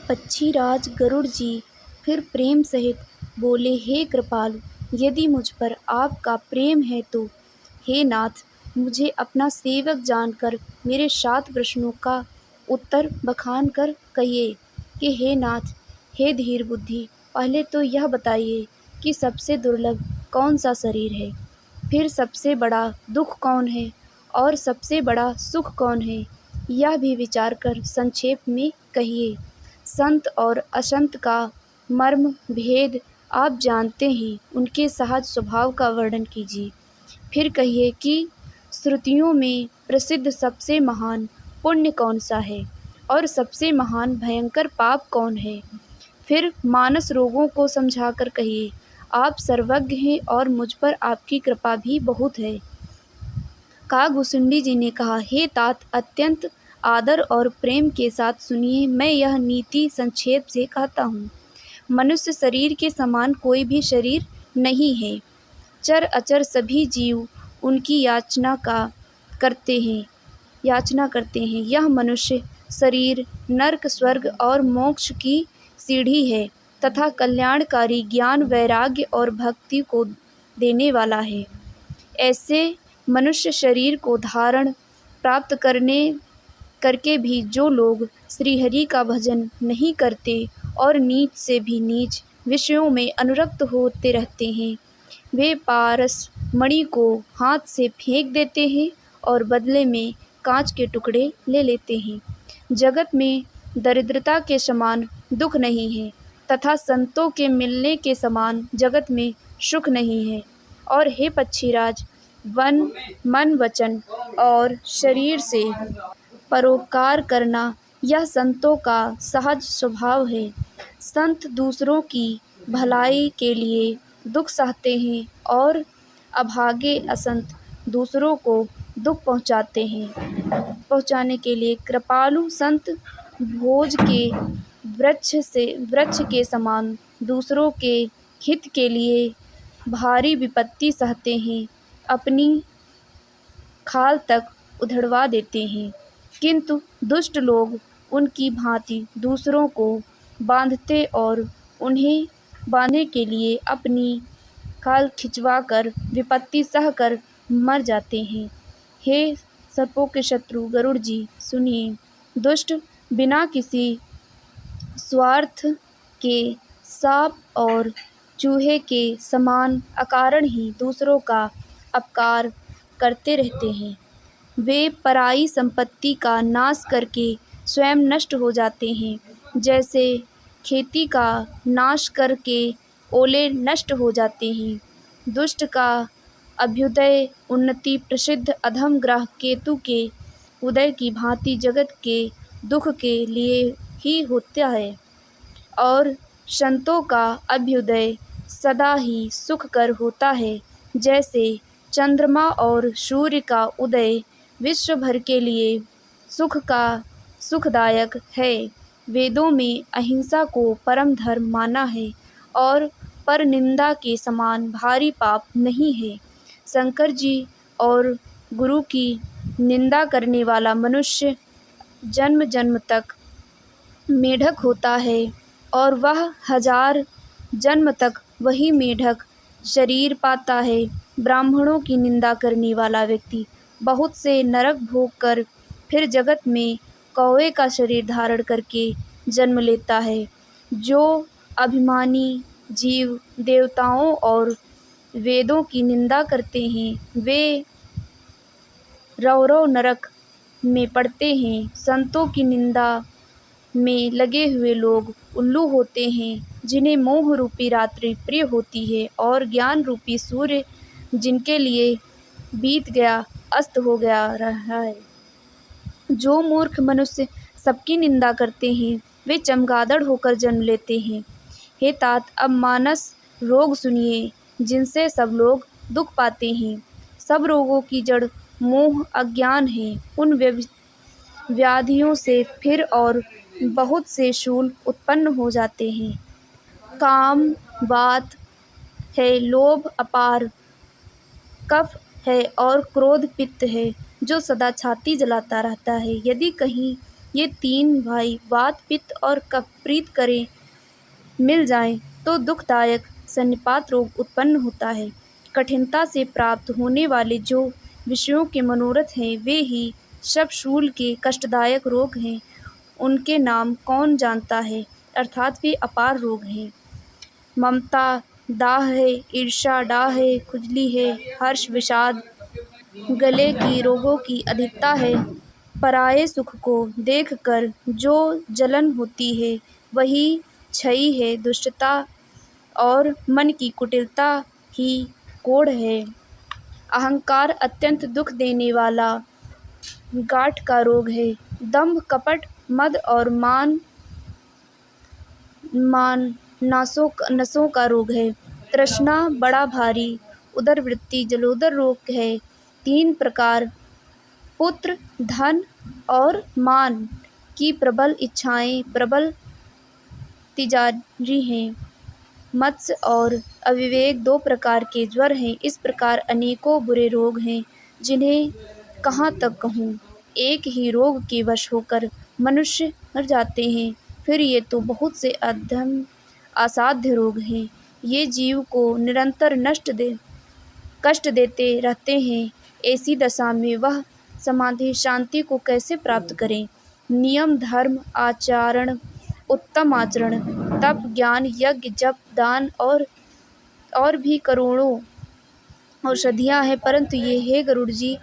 पक्षीराज गरुड़ जी फिर प्रेम सहित बोले, हे कृपालु, यदि मुझ पर आपका प्रेम है तो हे नाथ, मुझे अपना सेवक जानकर मेरे 7 प्रश्नों का उत्तर बखान कर कहिए कि हे नाथ, हे धीर बुद्धि, पहले तो यह बताइए कि सबसे दुर्लभ कौन सा शरीर है, फिर सबसे बड़ा दुख कौन है और सबसे बड़ा सुख कौन है, यह भी विचार कर संक्षेप में कहिए। संत और असंत का मर्म भेद आप जानते हैं, उनके सहज स्वभाव का वर्णन कीजिए। फिर कहिए कि श्रुतियों में प्रसिद्ध सबसे महान पुण्य कौन सा है और सबसे महान भयंकर पाप कौन है। फिर मानस रोगों को समझाकर कहिए, आप सर्वज्ञ हैं और मुझ पर आपकी कृपा भी बहुत है। कागभूषुंडी जी ने कहा, हे तात, अत्यंत आदर और प्रेम के साथ सुनिए, मैं यह नीति संक्षेप से कहता हूँ। मनुष्य शरीर के समान कोई भी शरीर नहीं है। चर अचर सभी जीव उनकी याचना करते हैं। यह मनुष्य शरीर नरक, स्वर्ग और मोक्ष की सीढ़ी है तथा कल्याणकारी ज्ञान, वैराग्य और भक्ति को देने वाला है। ऐसे मनुष्य शरीर को धारण प्राप्त करके भी जो लोग श्रीहरि का भजन नहीं करते और नीच से भी नीच विषयों में अनुरक्त होते रहते हैं, वे पारस मणि को हाथ से फेंक देते हैं और बदले में कांच के टुकड़े ले लेते हैं। जगत में दरिद्रता के समान दुख नहीं है तथा संतों के मिलने के समान जगत में सुख नहीं है। और हे पक्षीराज, मन, वचन और शरीर से परोपकार करना यह संतों का सहज स्वभाव है। संत दूसरों की भलाई के लिए दुख सहते हैं और अभागे असंत दूसरों को दुख पहुँचाने के लिए कृपालु संत भोज के वृक्ष के समान दूसरों के हित के लिए भारी विपत्ति सहते हैं, अपनी खाल तक उधड़वा देते हैं। किंतु दुष्ट लोग उनकी भांति दूसरों को बांधते और उन्हें बांधने के लिए अपनी खाल खिंचवाकर विपत्ति सहकर मर जाते हैं। हे सर्पों के शत्रु गरुड़ जी, सुनिए। दुष्ट बिना किसी स्वार्थ के सांप और चूहे के समान अकारण ही दूसरों का अपकार करते रहते हैं। वे पराई संपत्ति का नाश करके स्वयं नष्ट हो जाते हैं, जैसे खेती का नाश करके ओले नष्ट हो जाते हैं। दुष्ट का अभ्युदय उन्नति प्रसिद्ध अधम ग्रह केतु के उदय की भांति जगत के दुख के लिए ही होता है और संतों का अभ्युदय सदा ही सुखकर होता है, जैसे चंद्रमा और सूर्य का उदय विश्व भर के लिए सुखदायक है। वेदों में अहिंसा को परम धर्म माना है और पर निंदा के समान भारी पाप नहीं है। शंकर जी और गुरु की निंदा करने वाला मनुष्य जन्म जन्म तक मेढक होता है और वह 1000 जन्म तक वही मेढक शरीर पाता है। ब्राह्मणों की निंदा करने वाला व्यक्ति बहुत से नरक भोग कर फिर जगत में कौवे का शरीर धारण करके जन्म लेता है। जो अभिमानी जीव देवताओं और वेदों की निंदा करते हैं, वे रौरव नरक में पड़ते हैं। संतों की निंदा में लगे हुए लोग उल्लू होते हैं, जिन्हें मोह रूपी रात्रि प्रिय होती है और ज्ञान रूपी सूर्य जिनके लिए बीत गया अस्त हो गया रहा है। जो मूर्ख मनुष्य सबकी निंदा करते हैं, वे चमगादड़ होकर जन्म लेते हैं। हे तात, अब मानस रोग सुनिए, जिनसे सब लोग दुख पाते हैं। सब रोगों की जड़ मोह अज्ञान है। उन व्याधियों से फिर और बहुत से शूल उत्पन्न हो जाते हैं। काम वात है, लोभ अपार, कफ है और क्रोध पित्त है, जो सदा छाती जलाता रहता है। यदि कहीं ये तीन भाई वात पित्त और कफप्रीत करें मिल जाएं तो दुखदायक सन्निपात रोग उत्पन्न होता है। कठिनता से प्राप्त होने वाले जो विषयों के मनोरथ हैं वे ही शबशूल के कष्टदायक रोग हैं। उनके नाम कौन जानता है, अर्थात वे अपार रोग हैं। ममता दाह है, ईर्ष्या डाह है, खुजली है, हर्ष विषाद गले की रोगों की अधिकता है। पराये सुख को देखकर जो जलन होती है वही क्षयी है। दुष्टता और मन की कुटिलता ही कोढ़ है। अहंकार अत्यंत दुख देने वाला गांठ का रोग है। दंभ कपट मद और मान नसों का रोग है। तृष्णा बड़ा भारी उदरवृत्ति जलोदर रोग है। तीन प्रकार पुत्र धन और मान की प्रबल इच्छाएं प्रबल तिजारी हैं। मत्स्य और अविवेक दो प्रकार के ज्वर हैं। इस प्रकार अनेकों बुरे रोग हैं जिन्हें कहाँ तक कहूँ। एक ही रोग के वश होकर मनुष्य मर जाते हैं। फिर ये तो बहुत से असाध्य रोग हैं। ये जीव को निरंतर कष्ट देते रहते हैं। ऐसी दशा में वह समाधि शांति को कैसे प्राप्त करें। नियम धर्म आचरण उत्तम आचरण तप ज्ञान यज्ञ जप दान और भी करोड़ों औषधियाँ हैं, परंतु ये हे गरुड़ जी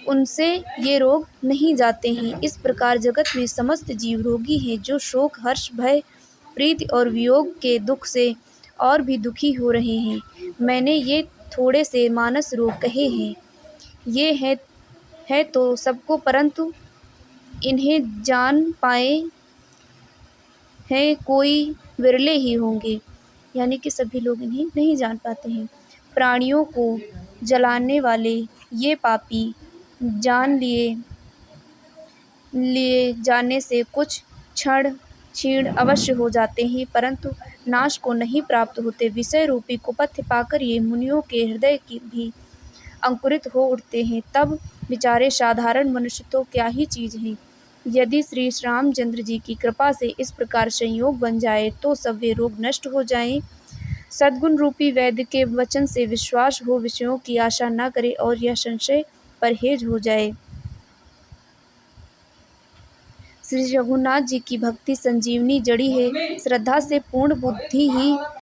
उनसे ये रोग नहीं जाते हैं। इस प्रकार जगत में समस्त जीव रोगी हैं, जो शोक हर्ष भय प्रीति और वियोग के दुख से और भी दुखी हो रहे हैं। मैंने ये थोड़े से मानस रोग कहे हैं। ये है तो सबको, परंतु इन्हें जान पाए हैं कोई विरले ही होंगे, यानी कि सभी लोग इन्हें नहीं जान पाते हैं। प्राणियों को जलाने वाले ये पापी जान लिए जाने से कुछ क्षीण अवश्य हो जाते हैं, परंतु नाश को नहीं प्राप्त होते। विषय रूपी कुपथ्य पाकर ये मुनियों के हृदय की भी अंकुरित हो उठते हैं। तब बेचारे साधारण मनुष्य तो क्या ही चीज़ हैं। यदि श्री रामचंद्र जी की कृपा से इस प्रकार संयोग बन जाए तो सब वे रोग नष्ट हो जाएं। सद्गुण रूपी वैद्य के वचन से विश्वास हो, विषयों की आशा न करे और यह संशय परहेज हो जाए। श्री रघुनाथ जी की भक्ति संजीवनी जड़ी है। श्रद्धा से पूर्ण बुद्धि ही